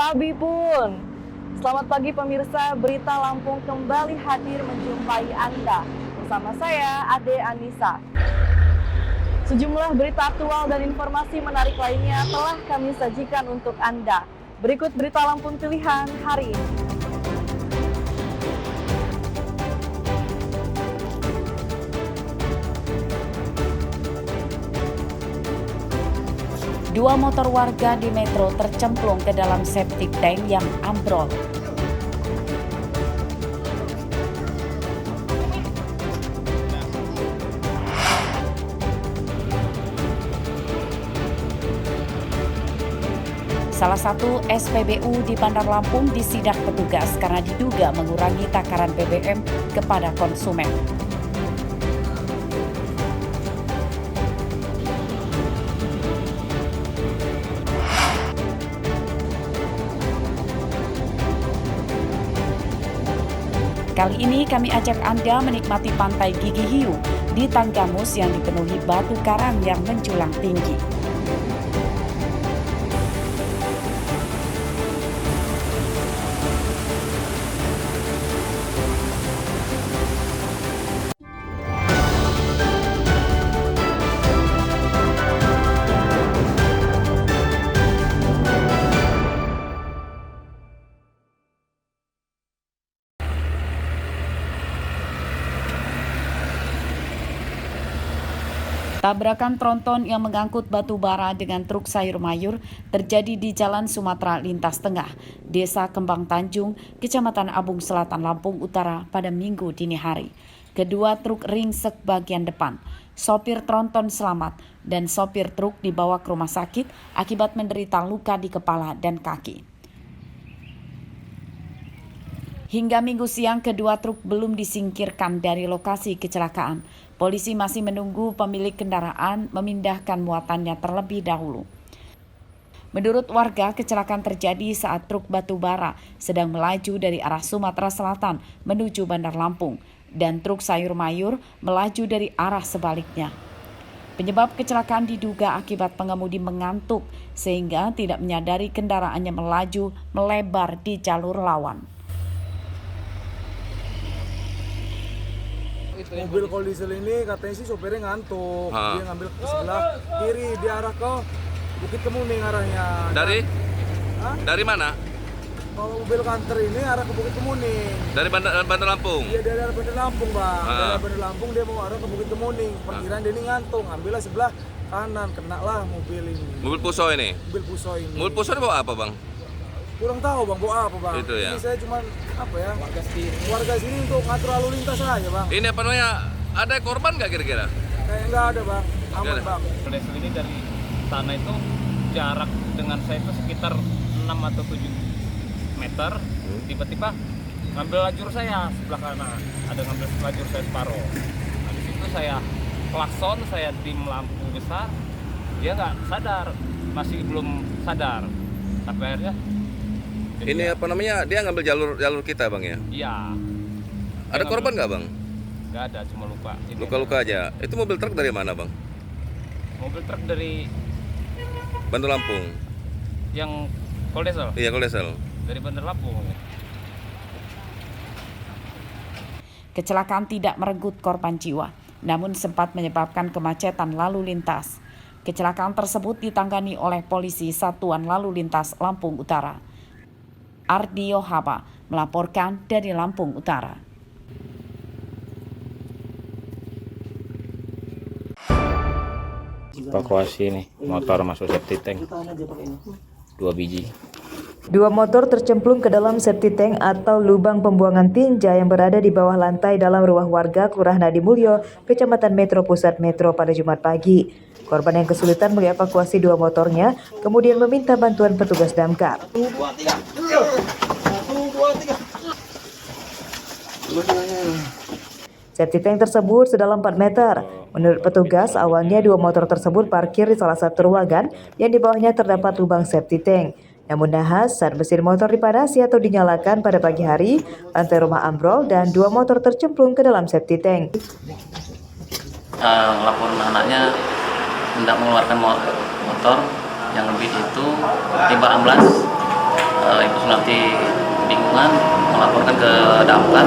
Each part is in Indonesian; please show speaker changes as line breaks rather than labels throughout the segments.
Tabi pun. Selamat pagi pemirsa, Berita Lampung kembali hadir menjumpai Anda. Bersama saya, Ade Anissa. Sejumlah berita aktual dan informasi menarik lainnya telah kami sajikan untuk Anda. Berikut Berita Lampung pilihan hari ini.
Dua motor warga di Metro tercemplung ke dalam septic tank yang ambrol. Salah satu SPBU di Bandar Lampung disidak petugas karena diduga mengurangi takaran BBM kepada konsumen. Kali ini kami ajak Anda menikmati pantai Gigi Hiu di Tanggamus yang dipenuhi batu karang yang menjulang tinggi. Tabrakan tronton yang mengangkut batu bara dengan truk sayur mayur terjadi di Jalan Sumatera Lintas Tengah, Desa Kembang Tanjung, Kecamatan Abung Selatan, Lampung Utara pada Minggu dini hari. Kedua truk ringsek bagian depan. Sopir tronton selamat dan sopir truk dibawa ke rumah sakit akibat menderita luka di kepala dan kaki. Hingga Minggu siang, kedua truk belum disingkirkan dari lokasi kecelakaan. Polisi masih menunggu pemilik kendaraan memindahkan muatannya terlebih dahulu. Menurut warga, kecelakaan terjadi saat truk batu bara sedang melaju dari arah Sumatera Selatan menuju Bandar Lampung dan truk sayur mayur melaju dari arah sebaliknya. Penyebab kecelakaan diduga akibat pengemudi mengantuk sehingga tidak menyadari kendaraannya melaju melebar di jalur lawan.
Mobil kol diesel ini katanya sih sopirnya ngantuk. Dia ngambil ke sebelah kiri, dia arah ke Bukit Kemuning arahnya.
Dari mana?
Kalau mobil kantor ini arah ke Bukit Kemuning.
Dari Bandar Lampung?
Iya, dari arah Bandar Lampung, Bang. Dari Bandar Lampung dia mau arah ke Bukit Kemuning. Perkiraan dia ini ngantuk, ngambillah sebelah kanan, kena lah mobil ini.
Mobil Puso ini?
Mobil Puso ini.
Mobil Puso ini bawa apa, Bang?
Kurang tahu, Bang, bawa apa, Bang.
Itu ya.
Ini saya cuma warga sini untuk ngatur lalu lintas aja, Bang.
Ini apa namanya? Ada korban nggak kira-kira?
Kayak nggak ada, Bang. Aman, Bang.
Diesel ini dari tanah itu jarak dengan saya itu sekitar 6 atau 7 meter. Tiba-tiba ngambil lajur saya sebelah kanan. Ada ngambil lajur saya separuh. Habis itu saya klakson, saya dim lampu besar. Dia nggak sadar, masih belum sadar. Sampai akhirnya
Ini apa namanya? Dia ngambil jalur kita, Bang ya?
iya.
Ada korban nggak, Bang?
Nggak ada, cuma luka.
Luka-luka aja. Itu mobil truk dari mana, Bang?
Mobil truk dari
Bandar Lampung.
yang kol diesel,
Iya, kol diesel.
dari Bandar Lampung.
Kecelakaan tidak merenggut korban jiwa, namun sempat menyebabkan kemacetan lalu lintas. Kecelakaan tersebut ditangani oleh polisi Satuan Lalu Lintas Lampung Utara. Ardio Haba melaporkan dari Lampung Utara.
Evakuasi nih, motor masuk septic tank 2 biji.
Dua motor tercemplung ke dalam septic tank atau lubang pembuangan tinja yang berada di bawah lantai dalam rumah warga Kelurahan Adimulyo, Kecamatan Metro Pusat Metro pada Jumat pagi. Korban yang kesulitan mengevakuasi dua motornya, kemudian meminta bantuan petugas damkar. Septic tank tersebut sedalam 4 meter. Menurut petugas, awalnya dua motor tersebut parkir di salah satu ruangan yang di bawahnya terdapat lubang septic tank. Namun nahas saat mesin motor dipadasi atau dinyalakan pada pagi hari, lantai rumah ambrol dan dua motor tercemplung ke dalam septic tank.
Laporan anaknya hendak mengeluarkan motor yang lebih itu timba ambulans Ibu Sunarti kebingungan melaporkan ke Damkar,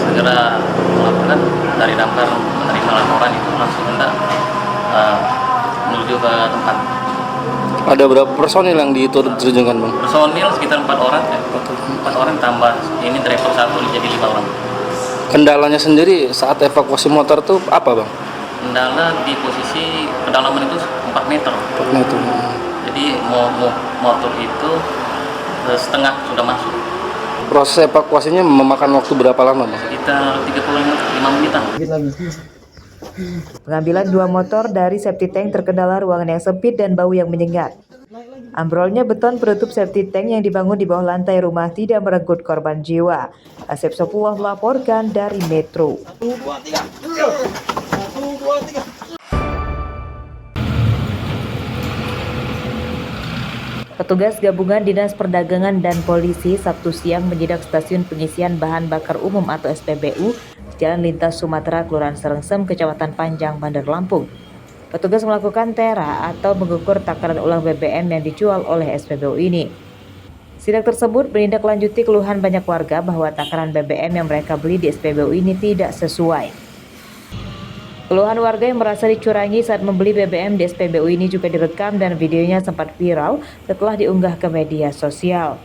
segera melaporkan dari Damkar menerima laporan itu langsung hendak menuju ke tempat.
Ada berapa personil yang diterjunkan, Bang?
Personil sekitar 4 orang, 4 orang tambah ini driver 1 jadi 5 orang.
Kendalanya sendiri saat evakuasi motor tuh apa, Bang?
Kendala di posisi kedalaman itu 4 meter.
4 meter.
Jadi motor itu setengah sudah masuk.
Proses evakuasinya memakan waktu berapa lama, Bang?
Sekitar 35 menitan.
Pengambilan 2 motor dari safety tank terkendala ruangan yang sempit dan bau yang menyengat. Ambrolnya beton penutup safety tank yang dibangun di bawah lantai rumah tidak merenggut korban jiwa. Asep Sopuah melaporkan dari Metro. Petugas gabungan Dinas Perdagangan dan Polisi Sabtu siang menyidak stasiun pengisian bahan bakar umum atau SPBU Jalan Lintas Sumatera, Kelurahan Serengsem, Kecamatan Panjang, Bandar Lampung. Petugas melakukan tera atau mengukur takaran ulang BBM yang dijual oleh SPBU ini. Sidak tersebut menindaklanjuti keluhan banyak warga bahwa takaran BBM yang mereka beli di SPBU ini tidak sesuai. Keluhan warga yang merasa dicurangi saat membeli BBM di SPBU ini juga direkam dan videonya sempat viral setelah diunggah ke media sosial.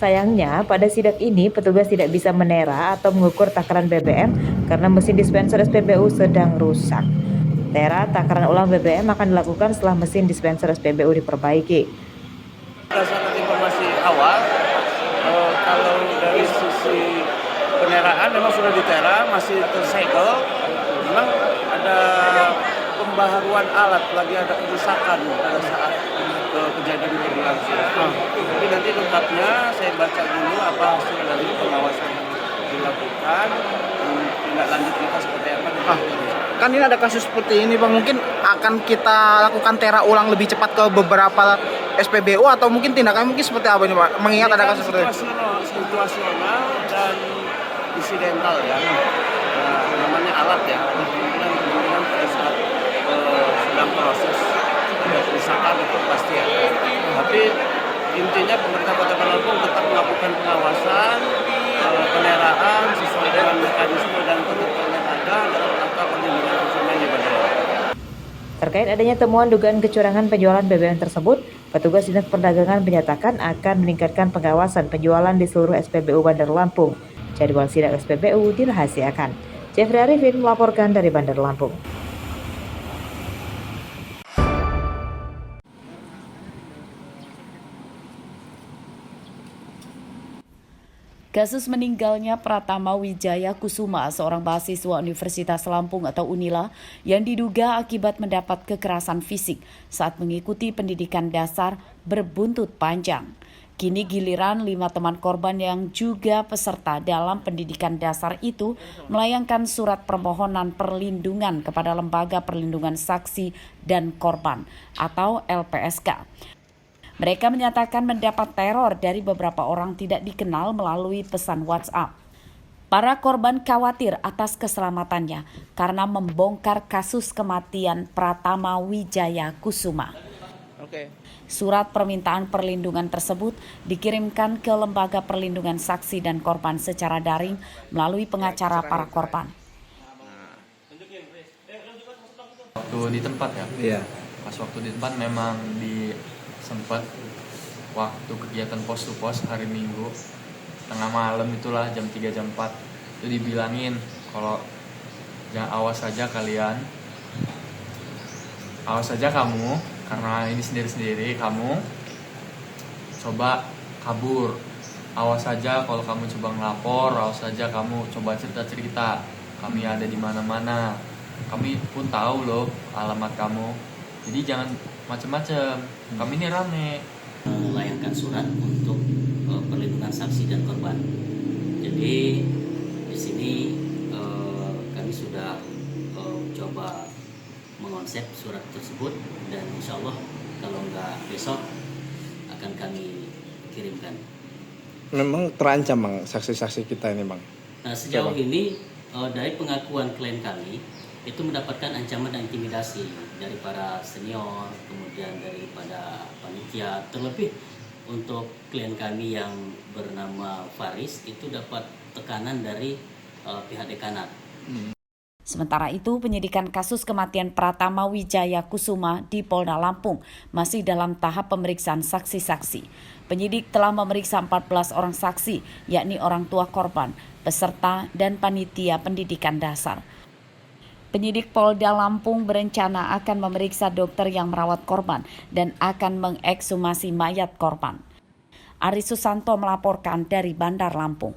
Sayangnya, pada sidak ini petugas tidak bisa menera atau mengukur takaran BBM karena mesin dispenser SPBU sedang rusak. Tera takaran ulang BBM akan dilakukan setelah mesin dispenser SPBU diperbaiki.
Berdasarkan informasi awal, kalau dari sisi peneraan memang sudah ditera, masih tersegel. Memang ada pembaharuan alat, lagi ada kerusakan pada saat kejadian itu berlangsung. Tapi nanti lengkapnya saya baca dulu apa hasil dari pengawasan yang dilakukan, tindak lanjut kita seperti apa.
Kan ini ada kasus seperti ini, Bang, mungkin akan kita lakukan tera ulang lebih cepat ke beberapa SPBU atau mungkin tindakan mungkin seperti apa ini, Pak? Mengingat ada kasus seperti ini.
Situasional dan insidental ya. Namanya alat ya, kemungkinan pada saat sedang proses ada kerusakan itu pasti ada. Tapi intinya pemerintah Kota Bandar Lampung tetap melakukan pengawasan, peneraan sesuai dengan mekanisme dan ketentuan yang ada dalam rangka perlindungan konsumen di Bandar Lampung.
Terkait adanya temuan dugaan kecurangan penjualan BBM tersebut, petugas Dinas Perdagangan menyatakan akan meningkatkan pengawasan penjualan di seluruh SPBU Bandar Lampung. Jadwal sidak SPBU dirahasiakan. Jeffrey Arifin melaporkan dari Bandar Lampung.
Kasus meninggalnya Pratama Wijaya Kusuma, seorang mahasiswa Universitas Lampung atau Unila, yang diduga akibat mendapat kekerasan fisik saat mengikuti pendidikan dasar berbuntut panjang. Kini giliran 5 teman korban yang juga peserta dalam pendidikan dasar itu melayangkan surat permohonan perlindungan kepada Lembaga Perlindungan Saksi dan Korban atau LPSK. Mereka menyatakan mendapat teror dari beberapa orang tidak dikenal melalui pesan WhatsApp. Para korban khawatir atas keselamatannya karena membongkar kasus kematian Pratama Wijaya Kusuma. Surat permintaan perlindungan tersebut dikirimkan ke Lembaga Perlindungan Saksi dan Korban secara daring melalui pengacara para korban.
Waktu di tempat ya? Iya. Pas waktu di tempat memang sempat waktu kegiatan pos to pos hari Minggu tengah malam itulah jam 3 jam 4 itu dibilangin kalau jangan awas saja kalian, awas saja kamu karena ini sendiri-sendiri kamu coba kabur, awas saja kalau kamu coba ngelapor, awas saja kamu coba cerita-cerita, kami ada di mana-mana, kami pun tahu loh alamat kamu, jadi jangan macam-macam, kami ini rame.
Melayangkan surat untuk perlindungan saksi dan korban. Jadi di sini kami sudah coba mengonsep surat tersebut dan insya Allah kalau nggak besok akan kami kirimkan.
Memang terancam, Bang, saksi-saksi kita ini, Bang?
Sejauh ini dari pengakuan klien kami itu mendapatkan ancaman dan intimidasi dari para senior, kemudian daripada panitia, terlebih
untuk klien kami yang bernama Faris itu dapat tekanan dari pihak dekanat.
Sementara itu, penyidikan kasus kematian Pratama Wijaya Kusuma di Polda Lampung masih dalam tahap pemeriksaan saksi-saksi. Penyidik telah memeriksa 14 orang saksi, yakni orang tua korban, peserta, dan panitia pendidikan dasar. Penyidik Polda Lampung berencana akan memeriksa dokter yang merawat korban dan akan mengekshumasi mayat korban. Ari Susanto melaporkan dari Bandar Lampung.